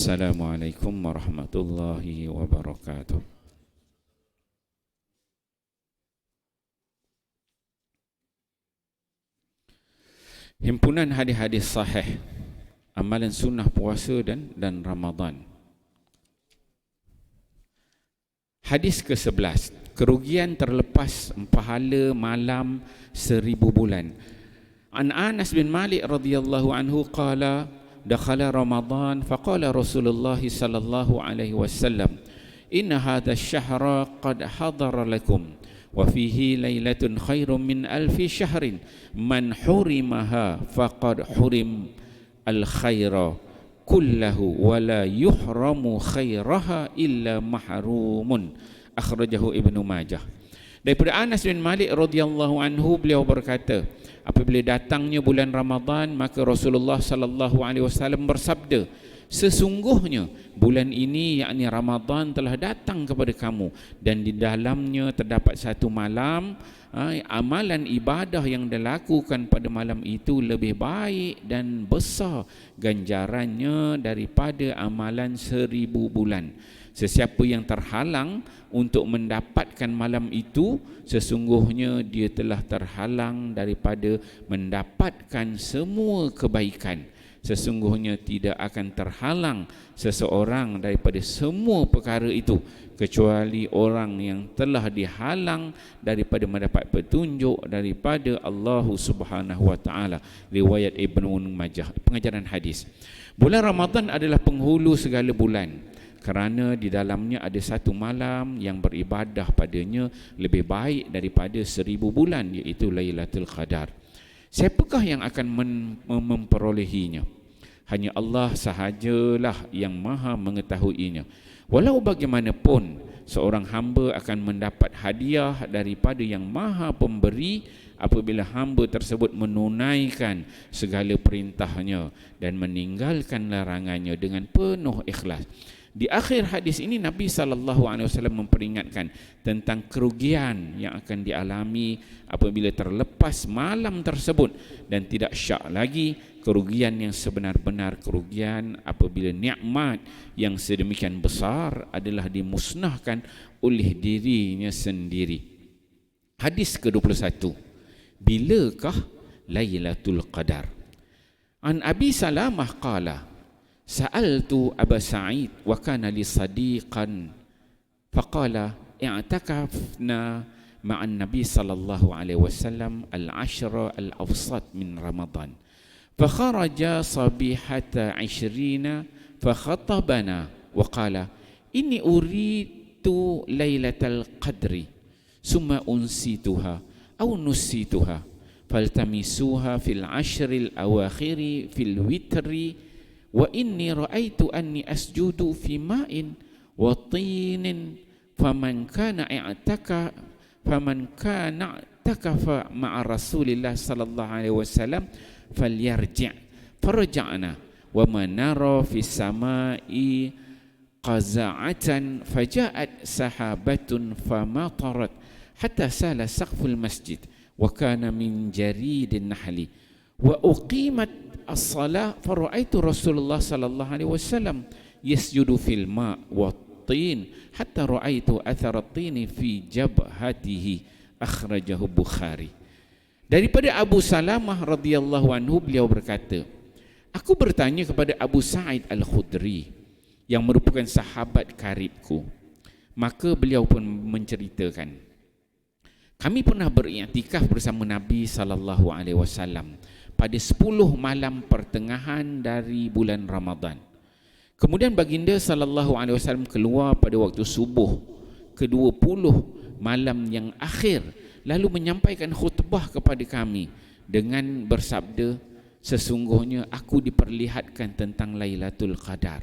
Assalamualaikum warahmatullahi wabarakatuh. Himpunan hadis-hadis sahih, amalan sunnah puasa dan Ramadan. Hadis ke-11, kerugian terlepas pahala malam 1000 bulan. An Anas bin Malik radhiyallahu anhu qala dakhala Ramadan faqala Rasulullah sallallahu alaihi wasallam inna hadha ash-shahra qad hadara lakum wa fihi lailatun khairum min alfi syahrin man hurimaha faqad hurim al-khaira kullahu wa la yuhramu khairaha illa mahrumun. Akhrajahu Ibnu Majah. Daripada Anas bin Malik radhiyallahu anhu, beliau berkata, apabila datangnya bulan Ramadan, maka Rasulullah sallallahu alaihi wasallam bersabda, sesungguhnya bulan ini, yakni Ramadan, telah datang kepada kamu dan di dalamnya terdapat satu malam, amalan ibadah yang dilakukan pada malam itu lebih baik dan besar ganjarannya daripada amalan 1000 bulan. Sesiapa yang terhalang untuk mendapatkan malam itu, sesungguhnya dia telah terhalang daripada mendapatkan semua kebaikan. Sesungguhnya tidak akan terhalang seseorang daripada semua perkara itu kecuali orang yang telah dihalang daripada mendapat petunjuk daripada Allah Subhanahu wa taala. Riwayat Ibnu Majah. Pengajaran hadis. Bulan Ramadan adalah penghulu segala bulan, kerana di dalamnya ada satu malam yang beribadah padanya lebih baik daripada 1000 bulan, iaitu Lailatul Qadar. Siapakah yang akan memperolehinya? Hanya Allah sahajalah yang maha mengetahuinya. Walau bagaimanapun, seorang hamba akan mendapat hadiah daripada yang maha pemberi apabila hamba tersebut menunaikan segala perintahnya dan meninggalkan larangannya dengan penuh ikhlas. Di akhir hadis ini, Nabi SAW memperingatkan tentang kerugian yang akan dialami apabila terlepas malam tersebut, dan tidak syak lagi kerugian yang sebenar-benar kerugian apabila nikmat yang sedemikian besar adalah dimusnahkan oleh dirinya sendiri. Hadis ke-21, bilakah Lailatul Qadar? An Abi Salamah qala sa'altu Aba Sa'id wa kana li sadiqan faqala i'takafna ma'an Nabi sallallahu alaihi wasallam al-ashra al-awsat min Ramadan fakharaja sabihata 20 fakhatabana wa qala inni uritu lailatal qadri summa unsituha aw nusituha faltamisuha fil ashril awakhiri fil witri wa inni ra'aitu anni asjudu fi ma'in wa tinin faman kana i'takafa ma'a Rasulillah sallallahu alaihi wasallam falyarji' farja'na wa man nara fi samai qaza'atan faja'at sahabatun famatarat hatta sala saqful masjid wa kana min jaridin nahli wa uqimat as-salah fara'aitu Rasulullah sallallahu alaihi wasallam yasjudu fil ma' wa tin hatta ra'aitu athar at-tin fi jabhatihi. Akhrajahu Bukhari. Daripada Abu Salamah radhiyallahu anhu, beliau berkata, aku bertanya kepada Abu Sa'id Al-Khudri yang merupakan sahabat karibku. Maka beliau pun menceritakan, kami pernah beriktikaf bersama Nabi sallallahu alaihi wasallam pada 10 malam pertengahan dari bulan Ramadan. Kemudian baginda sallallahu alaihi wasallam keluar pada waktu subuh ke-20 malam yang akhir, lalu menyampaikan khutbah kepada kami dengan bersabda, sesungguhnya aku diperlihatkan tentang Lailatul Qadar.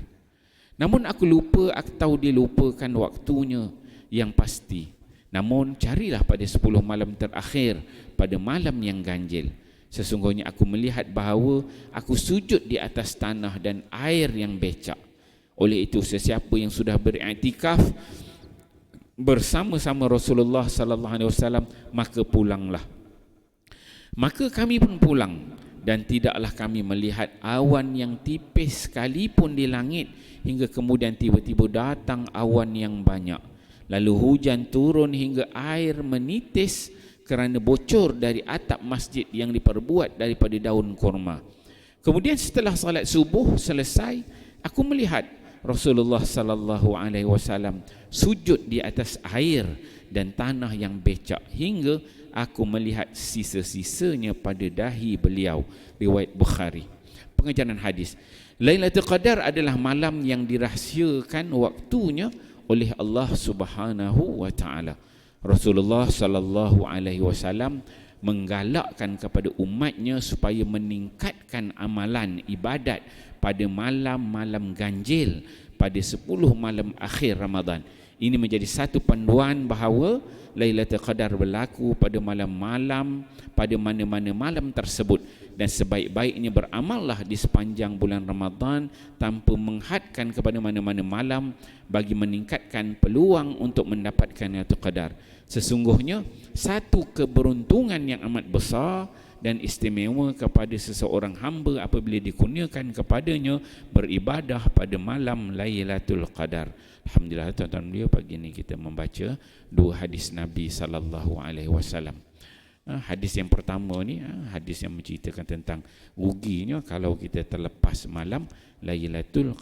Namun aku lupa atau dilupakan waktunya yang pasti. Namun carilah pada 10 malam terakhir pada malam yang ganjil. Sesungguhnya aku melihat bahawa aku sujud di atas tanah dan air yang becak. Oleh itu, sesiapa yang sudah beriktikaf bersama-sama Rasulullah sallallahu alaihi wasallam, maka pulanglah. Maka kami pun pulang dan tidaklah kami melihat awan yang tipis sekalipun di langit hingga kemudian tiba-tiba datang awan yang banyak. Lalu hujan turun hingga air menitis kerana bocor dari atap masjid yang diperbuat daripada daun kurma. Kemudian setelah salat subuh selesai, aku melihat Rasulullah sallallahu alaihi wasallam sujud di atas air dan tanah yang becak hingga aku melihat sisa-sisanya pada dahi beliau. Riwayat Bukhari. Pengajaran hadis. Lailatul Qadar adalah malam yang dirahsiakan waktunya oleh Allah Subhanahu wa taala. Rasulullah sallallahu alaihi wasallam menggalakkan kepada umatnya supaya meningkatkan amalan ibadat pada malam-malam ganjil pada 10 malam akhir Ramadan. Ini menjadi satu panduan bahawa Lailatul Qadar berlaku pada malam-malam, pada mana-mana malam tersebut, dan sebaik-baiknya beramallah di sepanjang bulan Ramadan tanpa menghadkan kepada mana-mana malam bagi meningkatkan peluang untuk mendapatkan Lailatul Qadar. Sesungguhnya satu keberuntungan yang amat besar dan istimewa kepada seseorang hamba apabila dikurniakan kepadanya beribadah pada malam Lailatul Qadar. Alhamdulillah, tuan-tuan beliau, pagi ini kita membaca 2 hadis Nabi sallallahu alaihi wasallam. Hadis yang pertama ni hadis yang menceritakan tentang ruginya kalau kita terlepas malam Lailatul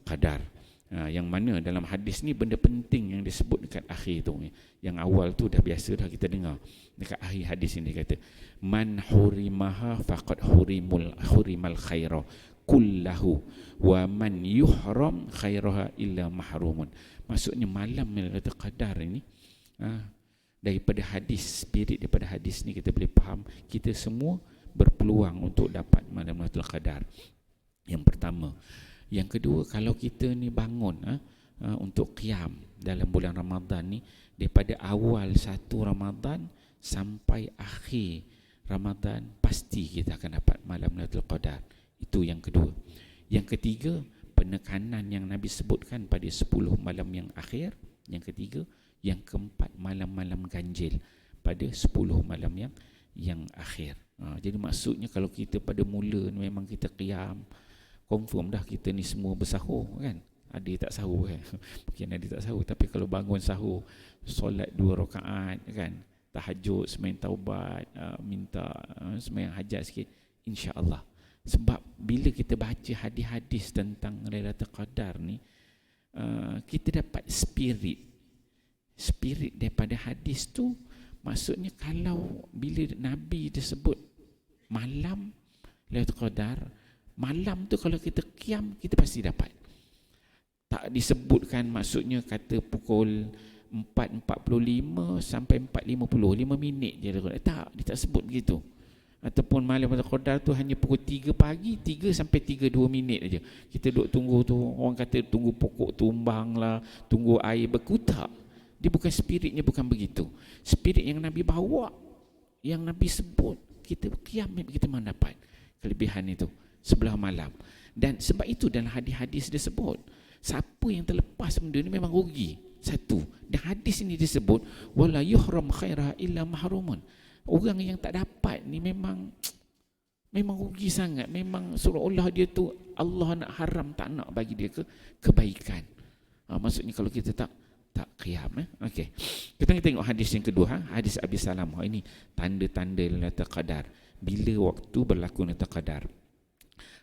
Qadar. Yang mana dalam hadis ni benda penting yang disebut dekat akhir tu. Yang awal tu dah biasa dah kita dengar. Dekat akhir hadis ini kata, man hurimaha faqad hurimal khaira kullahu wa man yuhram khairaha illa mahrumun. Maksudnya malam Lailatul Qadar ini daripada hadis, spirit daripada hadis ni kita boleh faham kita semua berpeluang untuk dapat malam Lailatul Qadar. Yang pertama. Yang kedua, kalau kita ni bangun untuk qiyam dalam bulan Ramadan ni, daripada awal 1 Ramadan sampai akhir Ramadan, pasti kita akan dapat malam Lailatul Qadar. Itu yang kedua. Yang ketiga, penekanan yang Nabi sebutkan pada 10 malam yang akhir. Yang ketiga. Yang keempat, malam-malam ganjil pada 10 malam yang akhir. Jadi maksudnya kalau kita pada mula memang kita qiyam, confirm dah kita ni semua bersahur kan. Ada tak sahur kan? Mungkin ada tak sahur, tapi kalau bangun sahur, solat 2 rakaat kan, tahajud, sembahyang taubat, minta sembahyang hajat sikit, insya-Allah. Sebab bila kita baca hadis-hadis tentang Lailatul Qadar ni, kita dapat spirit daripada hadis tu. Maksudnya kalau bila Nabi disebut malam Lailatul Qadar, malam tu kalau kita qiyam, kita pasti dapat. Tak disebutkan maksudnya kata pukul 4.45 sampai 4.50, 5 minit je. Tak, dia tak sebut begitu. Ataupun malam Lailatul Qadar tu hanya pukul 3 pagi, 3 sampai 3.2 minit aja. Kita duduk tunggu tu, orang kata tunggu pokok tumbang lah, tunggu air berkutak. Dia bukan, spiritnya bukan begitu. Spirit yang Nabi bawa, yang Nabi sebut, kita qiyam, kita mendapat kelebihan itu sebelah malam. Dan sebab itu dalam hadis-hadis disebut, siapa yang terlepas benda ni memang rugi. Satu, dan hadis ini disebut wala yuhram khairah illa mahrumun. Orang yang tak dapat ni memang rugi sangat. Memang seolah-olah dia tu Allah nak haram, tak nak bagi dia kebaikan. Maksudnya kalau kita tak qiyam. Okey. Kita tengok hadis yang kedua, hadis Abi Salamah. Ini tanda-tanda Lailatul Qadar. Bila waktu berlaku Lailatul Qadar.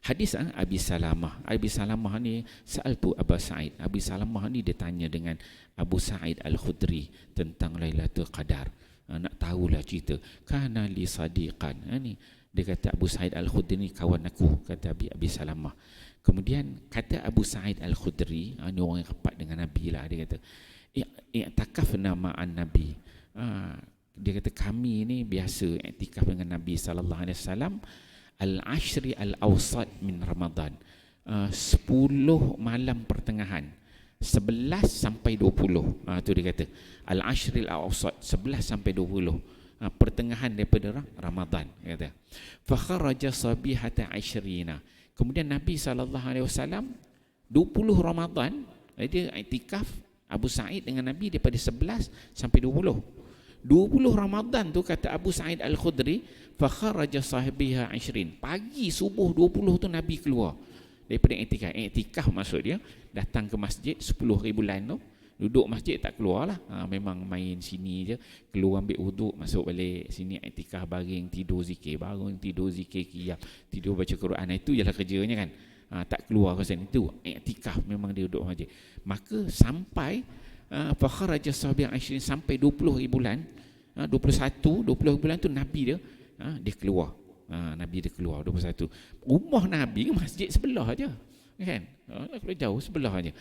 Hadis Abi Salamah. Abi Salamah ni sa'altu Abu Sa'id. Abi Salamah ni dia tanya dengan Abu Sa'id Al-Khudri tentang Lailatul Qadar. Nak tahulah cerita. Kana li sadiqan. Ni dia kata Abu Sa'id Al-Khudri ni kawan aku, kata Abi Salamah. Kemudian kata Abu Sa'id Al-Khudri, ni orang yang rapat dengan Nabi lah, dia kata i'takafna ma'an Nabi. Dia kata kami ni biasa i'tikaf dengan Nabi sallallahu alaihi wasallam al-ashri al-awsat min Ramadan. 10 malam pertengahan, 11 sampai 20. Tu dia kata al-ashri al-awsat, 11 sampai 20, pertengahan daripada Ramadan, kata. Fa kharaja sabihata 20. Kemudian Nabi SAW 20 Ramadan dia iktikaf, Abu Sa'id dengan Nabi daripada 11 sampai 20. 20 Ramadan tu kata Abu Sa'id Al-Khudri, fa kharaja sahibiha 20. Pagi subuh 20 tu Nabi keluar daripada iktikaf. Iktikaf maksud dia datang ke masjid 10 bulan tu, duduk masjid tak keluar lah. Memang main sini je, keluar ambil wuduk, masuk balik sini iktikaf, baring tidur zikir, bangun tidur zikir qiyam, tidur baca Quran. Itu jelah kerjanya kan. Tak keluar ke sana. Itu iktikaf, memang dia duduk masjid. Maka sampai fa kharaja sahibiha 20, sampai 20 bulan, 21 20 bulan tu Nabi dia keluar. Nabi dia keluar 21. Rumah Nabi masjid sebelah aja, kan? Kalau jauh sebelah aja.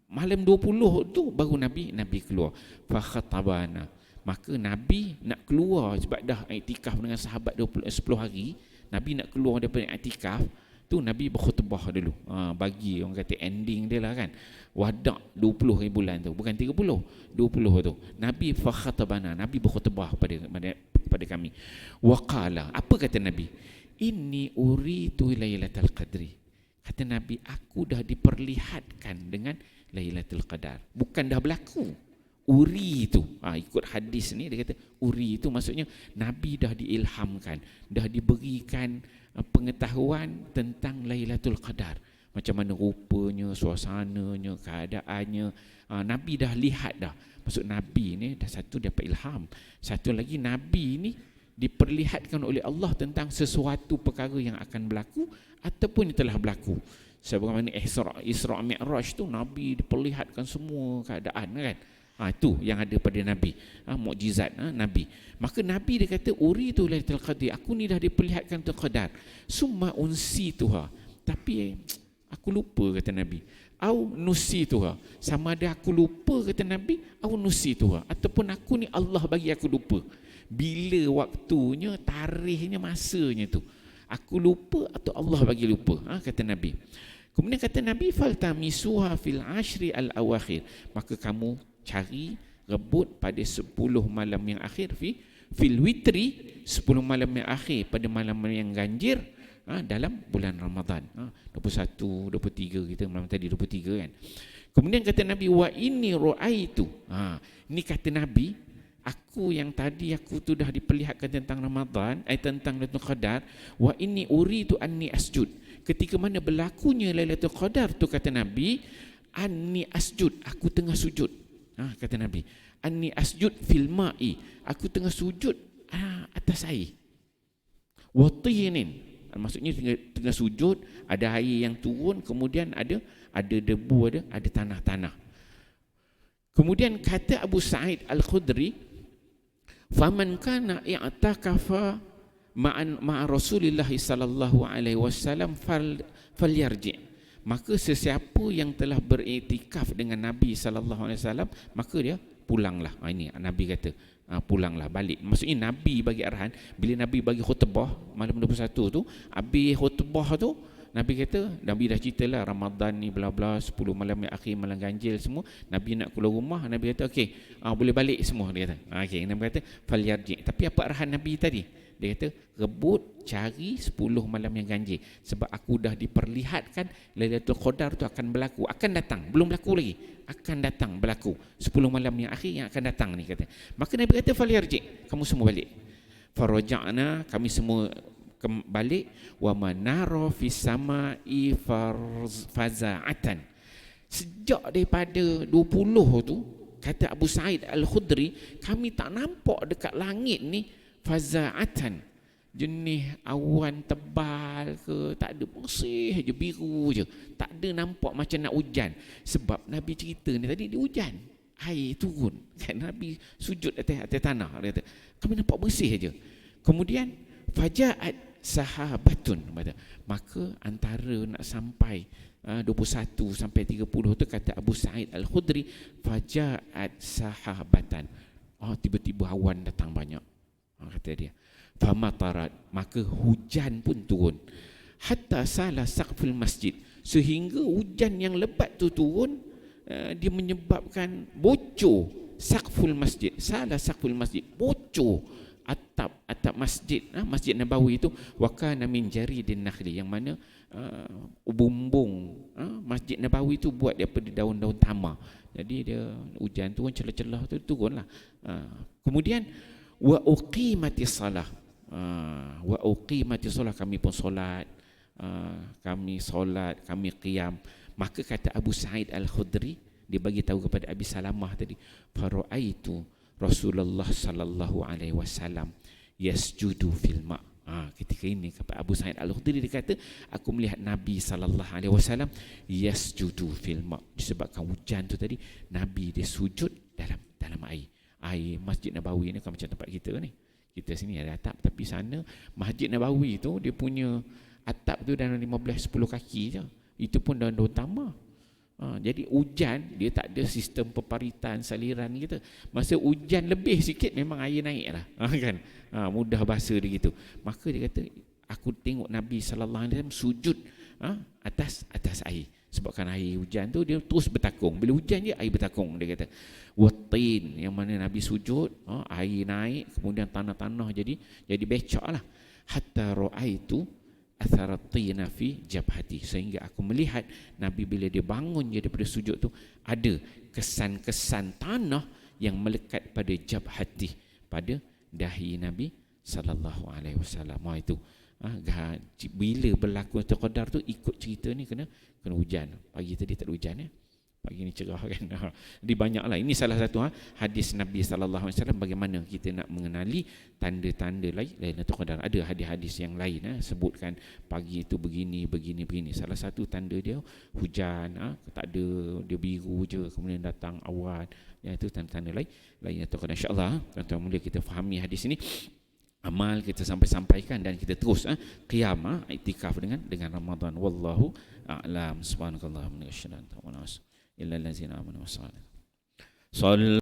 Malam 20 tu baru Nabi keluar. Fa khatabana. Maka Nabi nak keluar sebab dah iktikaf dengan sahabat 10 hari. Nabi nak keluar daripada iktikaf tu, Nabi berkhutbah dulu. Bagi orang kata ending dia lah kan. Wadak 20 bulan tu, bukan 30, 20 tu. Nabi fa khatabana, Nabi berkhutbah pada kami. Waqala, apa kata Nabi? Inni uritu lailatul qadri. Kata Nabi, aku dah diperlihatkan dengan Lailatul Qadar. Bukan dah berlaku. Uri itu, ikut hadis ni dia kata uri itu maksudnya Nabi dah diilhamkan, dah diberikan pengetahuan tentang Lailatul Qadar. Macam mana rupanya, suasananya, keadaannya. Nabi dah lihat dah. Maksud Nabi ni dah satu dapat ilham. Satu lagi Nabi ni diperlihatkan oleh Allah tentang sesuatu perkara yang akan berlaku ataupun yang telah berlaku. Sebagaimana Isra' Mi'raj tu Nabi diperlihatkan semua keadaan kan. Itu yang ada pada Nabi, mukjizat Nabi. Maka Nabi dia kata uri tu Lailatul Qadar, aku ni dah diperlihatkan tu qadar. Summa unsi tuha, tapi aku lupa kata Nabi. Au nusi tuha, sama ada aku lupa kata Nabi, au nusi tuha, ataupun aku ni Allah bagi aku lupa. Bila waktunya, tarikhnya, masanya tu aku lupa atau Allah bagi lupa, kata Nabi. Kemudian kata Nabi, faltamisuha fil ashri al-awakhir, maka kamu cari, rebut pada 10 malam yang akhir, fil witri, 10 malam yang akhir pada malam yang ganjir dalam bulan Ramadan. 21, 23 kita malam tadi 23 kan. Kemudian kata Nabi, wa inni ru'aitu. Ini kata Nabi, aku yang tadi aku tu dah diperlihatkan tentang Ramadan, tentang Lailatul Qadar, wa inni uridu anni asjud. Ketika mana berlakunya Lailatul Qadar tu kata Nabi, anni asjud, aku tengah sujud. Kata Nabi, anni asjud fil ma'i, aku tengah sujud atas air. Wa tinin, maksudnya tengah sujud, ada air yang turun, kemudian ada debu, ada tanah-tanah. Kemudian kata Abu Sa'id Al-Khudri, faman kana i'takafa ma'a Rasulillah sallallahu alaihi wasallam falyarji. Maka sesiapa yang telah beriktikaf dengan Nabi sallallahu alaihi wasallam, maka dia pulanglah. Ini Nabi kata, pulanglah, balik. Maksudnya Nabi bagi arahan, bila Nabi bagi khutbah malam 21 tu, habis khutbah tu Nabi kata, Nabi dah ceritalah Ramadan ni bla bla, 10 malam yang akhir, malam ganjil semua. Nabi nak keluar rumah, Nabi kata okey, boleh balik semua, dia kata. Okey, Nabi kata falyarji. Tapi apa arahan Nabi tadi? Dia kata rebut, cari 10 malam yang ganjil, sebab aku dah diperlihatkan Lailatul Qadar tu akan berlaku, akan datang, belum berlaku lagi, akan datang berlaku 10 malam yang akhir yang akan datang ni kata. Maka Nabi kata falyarji, kamu semua balik. Faraja'na, kami semua balik. Wa manara fis sama'i faza'atan, sejak daripada 20 tu kata Abu Sa'id Al-Khudri, kami tak nampak dekat langit ni faza'atan, jenis awan tebal ke, tak ada, bersih je, biru je, tak ada nampak macam nak hujan. Sebab Nabi cerita ni tadi dia hujan, air turun kan, Nabi sujud atas tanah, dia kata kami nampak bersih je. Kemudian faja'at sahabatun, maka antara nak sampai 21 sampai 30 tu kata Abu Sa'id Al-Khudri, faja'at sahabatan, tiba-tiba awan datang banyak, kata dia. Famatarat, maka hujan pun turun. Hatta salah saqful masjid, sehingga hujan yang lebat tu turun, dia menyebabkan bocor saqful masjid. Salah saqful masjid, bocor atap masjid, Masjid Nabawi itu wa kana min jaridin nakhli, yang mana bumbung Masjid Nabawi itu buat daripada daun-daun tamar. Jadi dia hujan tu celah-celah tu turunlah. Kemudian wa uqimatis salah. Wa uqimatis salah, kami pun solat, kami qiyam. Maka kata Abu Sa'id Al-Khudri, dia bagi tahu kepada Abi Salamah tadi, faraitu Rasulullah sallallahu alaihi wasallam yasjudu fil ma'. Ketika ini kepada Abu Sa'id Al-Khudri, dia kata, aku melihat Nabi sallallahu alaihi wasallam yasjudu fil ma', disebabkan hujan tu tadi Nabi dia sujud dalam air. Air Masjid Nabawi ni kan macam tempat kita ni. Kita sini ada atap, tapi sana Masjid Nabawi tu dia punya atap tu dalam 15-10 kaki je. Itu pun daun-daun tamar. Jadi hujan dia tak ada sistem peparitan saliran kita. Masa hujan lebih sikit memang air naik lah, kan? Mudah bahasa dia gitu. Maka dia kata, aku tengok Nabi sallallahu alaihi wasallam sujud atas air. Sebabkan air hujan tu dia terus bertakung. Bila hujan je air bertakung, dia kata. Watin, yang mana Nabi sujud, air naik, kemudian tanah-tanah jadi becak lah. Hatta ra'aitu atharatina fi jabhati, sehingga aku melihat Nabi bila dia bangun je daripada sujud tu, ada kesan-kesan tanah yang melekat pada jabhati, pada dahi Nabi sallallahu alaihi wasallam. Itu bila berlaku qadar tu, ikut cerita ni kena hujan. Pagi tadi tak ada hujan ya. Pagi ni cerah kan. Jadi banyaklah. Ini salah satu hadis Nabi sallallahu alaihi wasallam bagaimana kita nak mengenali tanda-tanda Lailatul Qadar. Ada hadis-hadis yang lain sebutkan pagi itu begini. Salah satu tanda dia hujan, tak ada, dia biru je, kemudian datang awan. Itu tanda-tanda Lailatul Qadar. Insya-Allah tuan-tuan mulia kita fahami hadis ini. Amal kita sampaikan dan kita terus qiyam, iktikaf dengan Ramadan. Wallahu a'lam. Subhanakallahumma wa bihamdika asyhadu an la ilaha illa anta astaghfiruka wa atubu ilaik.